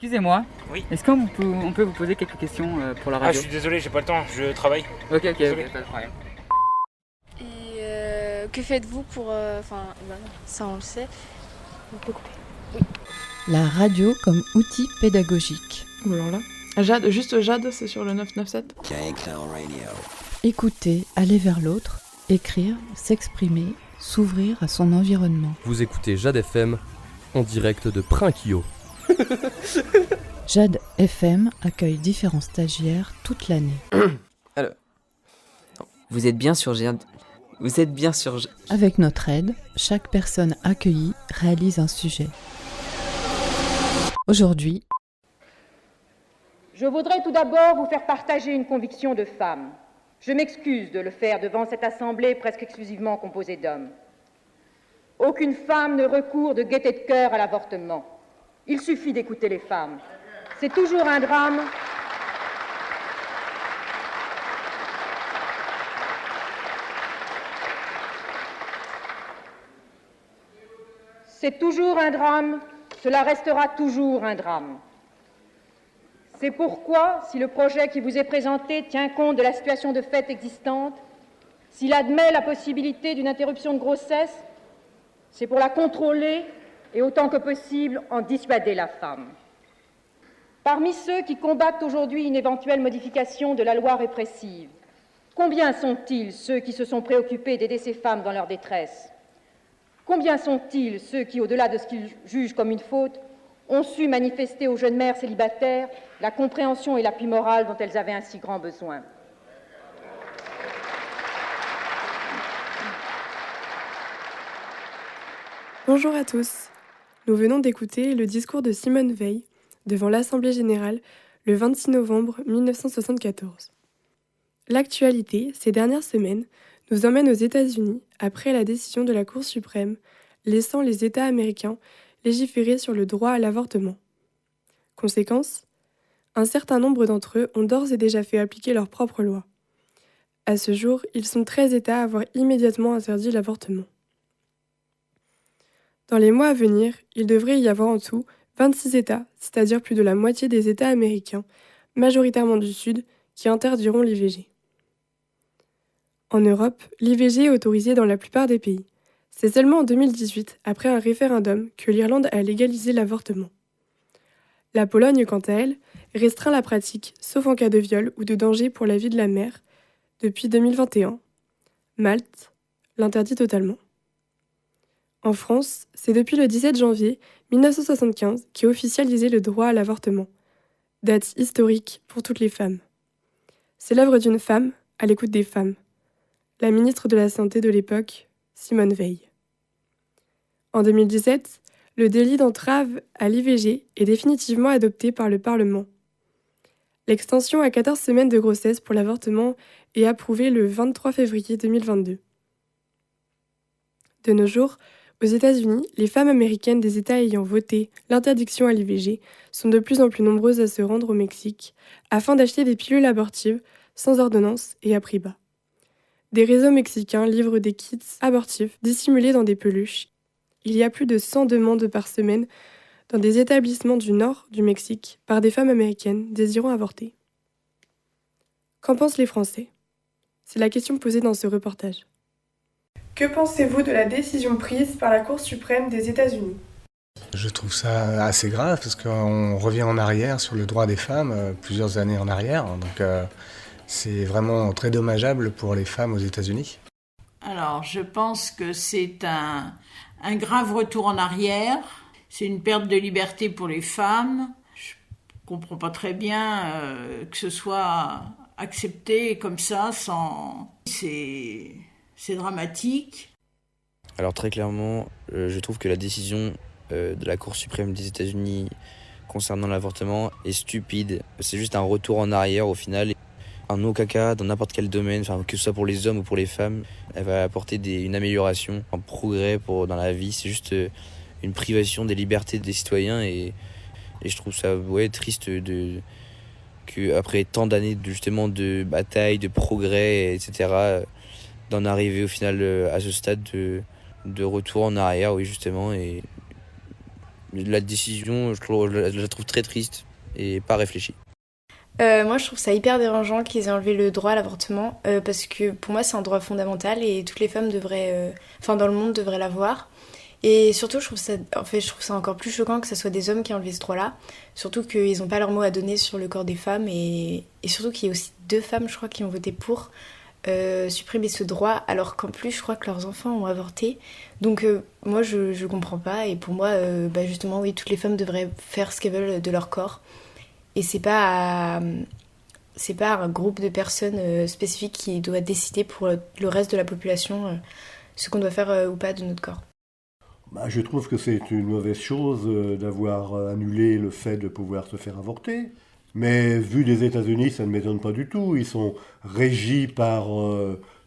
Excusez-moi, Oui. est-ce qu'on peut vous poser quelques questions pour la Ah, je radio? suis désolé, j'ai pas le temps, je travaille. Ok, Désolé. pas de problème. Et que faites-vous pour... Enfin, bah non, ça on le sait. On peut couper. La radio comme outil pédagogique. Ou alors là. Jade, juste Jade, c'est sur le 997. Écouter, aller vers l'autre, écrire, s'exprimer, s'ouvrir à son environnement. Vous écoutez Jade FM en direct de Prinquio. Jade FM accueille différents stagiaires toute l'année. Alors, vous êtes bien sur Jade. Vous êtes bien sur Jade. Avec notre aide, chaque personne accueillie réalise un sujet. Aujourd'hui, je voudrais tout d'abord vous faire partager une conviction de femme. Je m'excuse de le faire devant cette assemblée presque exclusivement composée d'hommes. Aucune femme ne recourt de gaieté de cœur à l'avortement. Il suffit d'écouter les femmes. C'est toujours un drame. C'est toujours un drame, cela restera toujours un drame. C'est pourquoi, si le projet qui vous est présenté tient compte de la situation de fait existante, s'il admet la possibilité d'une interruption de grossesse, c'est pour la contrôler et autant que possible en dissuader la femme. Parmi ceux qui combattent aujourd'hui une éventuelle modification de la loi répressive, combien sont-ils ceux qui se sont préoccupés d'aider ces femmes dans leur détresse ? Combien sont-ils ceux qui, au-delà de ce qu'ils jugent comme une faute, ont su manifester aux jeunes mères célibataires la compréhension et l'appui moral dont elles avaient un si grand besoin ? Bonjour à tous. Nous venons d'écouter le discours de Simone Veil devant l'Assemblée générale le 26 novembre 1974. L'actualité, ces dernières semaines, nous emmène aux États-Unis après la décision de la Cour suprême laissant les États américains légiférer sur le droit à l'avortement. Conséquence, un certain nombre d'entre eux ont d'ores et déjà fait appliquer leurs propres lois. À ce jour, ils sont 13 États à avoir immédiatement interdit l'avortement. Dans les mois à venir, il devrait y avoir en tout 26 États, c'est-à-dire plus de la moitié des États américains, majoritairement du Sud, qui interdiront l'IVG. En Europe, l'IVG est autorisée dans la plupart des pays. C'est seulement en 2018, après un référendum, que l'Irlande a légalisé l'avortement. La Pologne, quant à elle, restreint la pratique, sauf en cas de viol ou de danger pour la vie de la mère, depuis 2021. Malte l'interdit totalement. En France, c'est depuis le 17 janvier 1975 qu'est officialisé le droit à l'avortement, date historique pour toutes les femmes. C'est l'œuvre d'une femme à l'écoute des femmes, la ministre de la Santé de l'époque, Simone Veil. En 2017, le délit d'entrave à l'IVG est définitivement adopté par le Parlement. L'extension à 14 semaines de grossesse pour l'avortement est approuvée le 23 février 2022. De nos jours, aux États-Unis, les femmes américaines des États ayant voté l'interdiction à l'IVG sont de plus en plus nombreuses à se rendre au Mexique afin d'acheter des pilules abortives sans ordonnance et à prix bas. Des réseaux mexicains livrent des kits abortifs dissimulés dans des peluches. Il y a plus de 100 demandes par semaine dans des établissements du nord du Mexique par des femmes américaines désirant avorter. Qu'en pensent les Français ? C'est la question posée dans ce reportage. Que pensez-vous de la décision prise par la Cour suprême des États-Unis ? Je trouve ça assez grave parce qu'on revient en arrière sur le droit des femmes, plusieurs années en arrière. Donc c'est vraiment très dommageable pour les femmes aux États-Unis. Alors, je pense que c'est un grave retour en arrière. C'est une perte de liberté pour les femmes. Je ne comprends pas très bien que ce soit accepté comme ça, sans... C'est dramatique. Alors très clairement, je trouve que la décision de la Cour suprême des États-Unis concernant l'avortement est stupide. C'est juste un retour en arrière au final. Un no caca dans n'importe quel domaine, que ce soit pour les hommes ou pour les femmes, elle va apporter une amélioration, un progrès dans la vie. C'est juste une privation des libertés des citoyens et je trouve ça triste qu'après tant d'années de bataille, de progrès, etc., d'en arriver au final à ce stade de retour en arrière, oui justement, et La décision, je la trouve très triste et pas réfléchie. Moi, je trouve ça hyper dérangeant qu'ils aient enlevé le droit à l'avortement parce que pour moi, c'est un droit fondamental et toutes les femmes devraient, dans le monde, devraient l'avoir. Et surtout, je trouve ça encore plus choquant que ce soit des hommes qui aient enlevé ce droit-là. Surtout qu'ils n'ont pas leur mot à donner sur le corps des femmes et surtout qu'il y a aussi 2 femmes, je crois, qui ont voté pour supprimer ce droit alors qu'en plus, je crois que leurs enfants ont avorté. Donc, moi, je comprends pas et pour moi, justement, oui, toutes les femmes devraient faire ce qu'elles veulent de leur corps. Et c'est pas un groupe de personnes spécifiques qui doit décider pour le reste de la population ce qu'on doit faire ou pas de notre corps. Je trouve que c'est une mauvaise chose d'avoir annulé le fait de pouvoir se faire avorter. Mais vu des États-Unis, ça ne m'étonne pas du tout. Ils sont régis par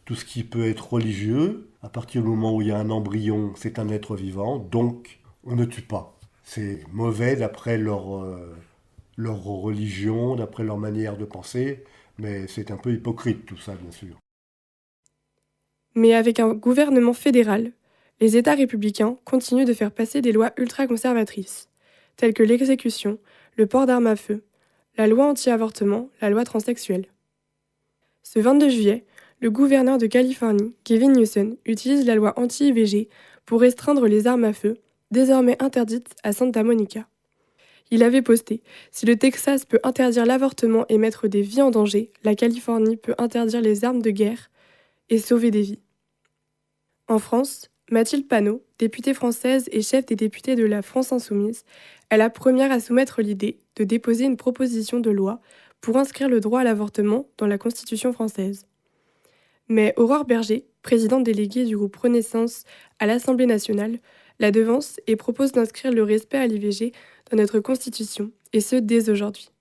tout ce qui peut être religieux. À partir du moment où il y a un embryon, c'est un être vivant, donc on ne tue pas. C'est mauvais d'après leur religion, d'après leur manière de penser, mais c'est un peu hypocrite tout ça, bien sûr. Mais avec un gouvernement fédéral, les États républicains continuent de faire passer des lois ultra-conservatrices, telles que l'exécution, le port d'armes à feu, la loi anti-avortement, la loi transsexuelle. Ce 22 juillet, le gouverneur de Californie, Gavin Newsom, utilise la loi anti-IVG pour restreindre les armes à feu, désormais interdites à Santa Monica. Il avait posté « Si le Texas peut interdire l'avortement et mettre des vies en danger, la Californie peut interdire les armes de guerre et sauver des vies. » En France, Mathilde Panot, députée française et chef des députés de la France Insoumise, est la première à soumettre l'idée de déposer une proposition de loi pour inscrire le droit à l'avortement dans la Constitution française. Mais Aurore Berger, présidente déléguée du groupe Renaissance à l'Assemblée nationale, la devance et propose d'inscrire le respect à l'IVG dans notre Constitution, et ce dès aujourd'hui.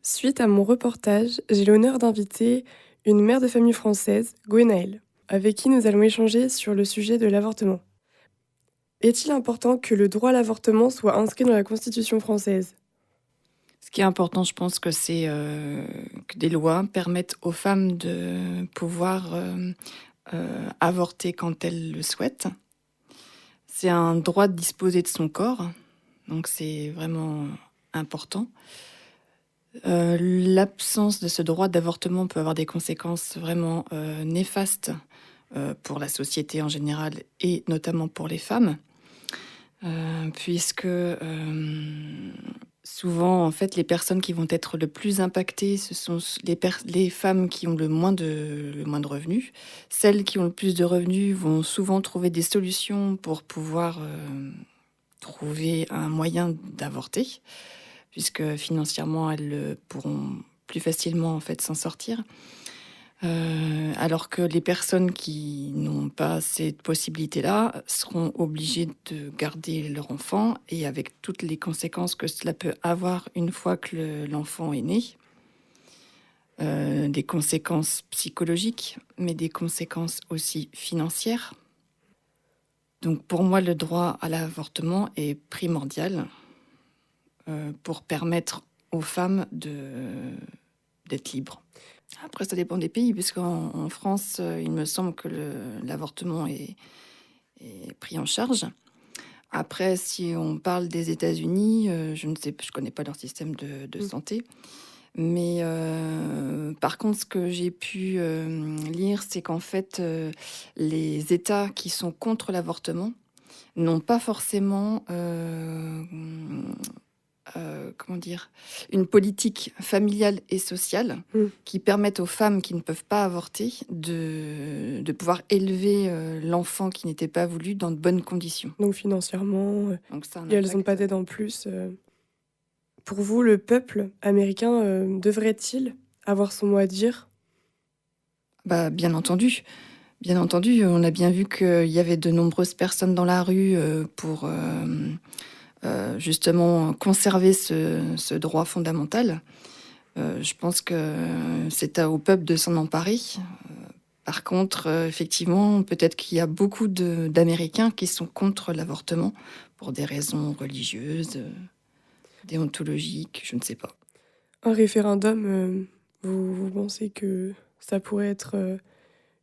Suite à mon reportage, j'ai l'honneur d'inviter une mère de famille française, Gwenaëlle, avec qui nous allons échanger sur le sujet de l'avortement. Est-il important que le droit à l'avortement soit inscrit dans la Constitution française ? Ce qui est important, je pense que c'est que des lois permettent aux femmes de pouvoir avorter quand elles le souhaitent. C'est un droit de disposer de son corps, donc c'est vraiment important. L'absence de ce droit d'avortement peut avoir des conséquences vraiment néfastes pour la société en général et notamment pour les femmes, puisque souvent, en fait, les personnes qui vont être le plus impactées, ce sont les femmes qui ont le moins de revenus. Celles qui ont le plus de revenus vont souvent trouver des solutions pour pouvoir trouver un moyen d'avorter, puisque financièrement, elles pourront plus facilement en fait s'en sortir. Alors que les personnes qui n'ont pas cette possibilité-là seront obligées de garder leur enfant et avec toutes les conséquences que cela peut avoir une fois que l'enfant est né. Des conséquences psychologiques, mais des conséquences aussi financières. Donc pour moi, le droit à l'avortement est primordial pour permettre aux femmes d'être libres. Après, ça dépend des pays, puisqu'en France, il me semble que l'avortement est pris en charge. Après, si on parle des États-Unis, je connais pas leur système de santé. Mais par contre, ce que j'ai pu lire, c'est qu'en fait, les États qui sont contre l'avortement n'ont pas forcément une politique familiale et sociale qui permettent aux femmes qui ne peuvent pas avorter de pouvoir élever l'enfant qui n'était pas voulu dans de bonnes conditions. Donc financièrement, et elles n'ont pas d'aide en plus. Pour vous, le peuple américain devrait-il avoir son mot à dire ? Bien entendu. Bien entendu, on a bien vu qu'il y avait de nombreuses personnes dans la rue pour justement conserver ce droit fondamental. Je pense que c'est au peuple de s'en emparer. Par contre, effectivement, peut-être qu'il y a beaucoup d'Américains qui sont contre l'avortement pour des raisons religieuses, déontologiques, je ne sais pas. Un référendum, vous pensez que ça pourrait être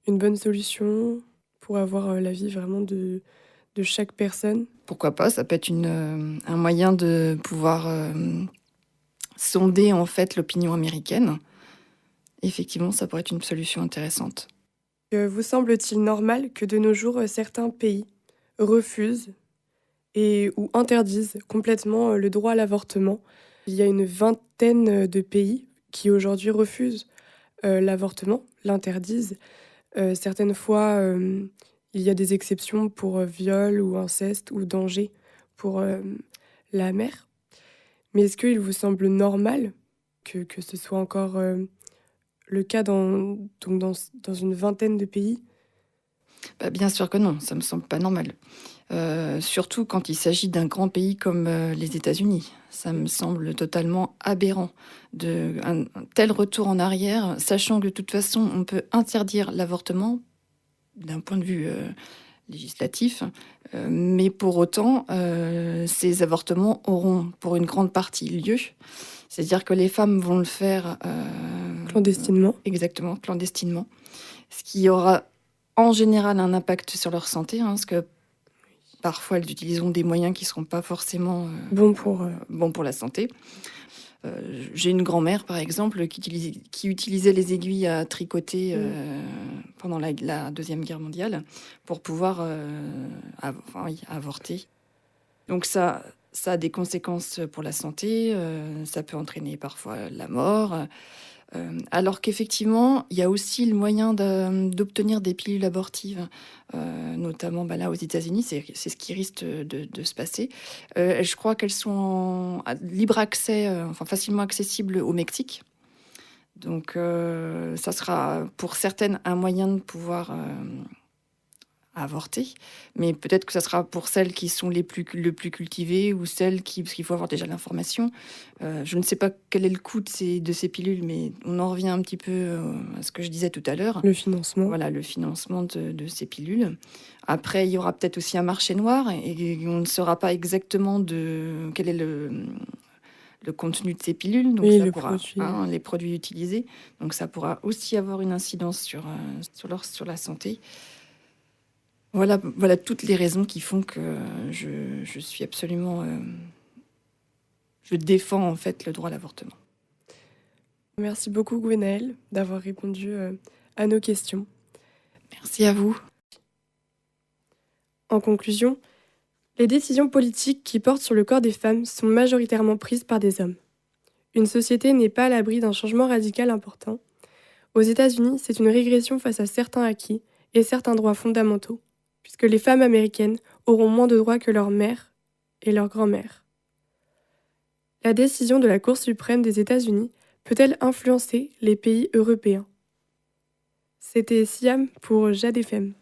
une bonne solution pour avoir l'avis vraiment de chaque personne. Pourquoi pas, ça peut être un moyen de pouvoir sonder en fait l'opinion américaine. Effectivement, ça pourrait être une solution intéressante. Vous semble-t-il normal que de nos jours, certains pays refusent ou interdisent complètement le droit à l'avortement? Il y a une vingtaine de pays qui aujourd'hui refusent l'avortement, l'interdisent. Certaines fois, il y a des exceptions pour viol ou inceste ou danger pour la mère. Mais est-ce qu'il vous semble normal que ce soit encore le cas dans une vingtaine de pays? Bien sûr que non, ça me semble pas normal. Surtout quand il s'agit d'un grand pays comme les États-Unis. Ça me semble totalement aberrant un tel retour en arrière, sachant que de toute façon, on peut interdire l'avortement d'un point de vue législatif, mais pour autant, ces avortements auront pour une grande partie lieu. C'est-à-dire que les femmes vont le faire clandestinement. Exactement, clandestinement. Ce qui aura en général un impact sur leur santé, parce que parfois elles utiliseront des moyens qui ne seront pas forcément bons pour la santé. J'ai une grand-mère, par exemple, qui utilisait les aiguilles à tricoter pendant la Deuxième Guerre mondiale pour pouvoir avorter. Donc ça a des conséquences pour la santé, ça peut entraîner parfois la mort. Alors qu'effectivement, il y a aussi le moyen d'obtenir des pilules abortives, notamment là aux États-Unis, c'est ce qui risque de se passer. Je crois qu'elles sont en libre accès, facilement accessibles au Mexique. Donc ça sera pour certaines un moyen de pouvoir avorter, mais peut-être que ça sera pour celles qui sont le plus cultivées ou celles parce qu'il faut avoir déjà l'information. Je ne sais pas quel est le coût de ces pilules, mais on en revient un petit peu à ce que je disais tout à l'heure. Le financement. Voilà, le financement de ces pilules. Après, il y aura peut-être aussi un marché noir et on ne saura pas exactement quel est le contenu de ces pilules, donc oui, les produits utilisés. Donc ça pourra aussi avoir une incidence sur la santé. Voilà toutes les raisons qui font que je suis absolument... je défends en fait le droit à l'avortement. Merci beaucoup Gwenaëlle d'avoir répondu à nos questions. Merci à vous. En conclusion, les décisions politiques qui portent sur le corps des femmes sont majoritairement prises par des hommes. Une société n'est pas à l'abri d'un changement radical important. Aux États-Unis, c'est une régression face à certains acquis et certains droits fondamentaux, puisque les femmes américaines auront moins de droits que leurs mères et leurs grand-mères. La décision de la Cour suprême des États-Unis peut-elle influencer les pays européens? C'était Siam pour Jade FM.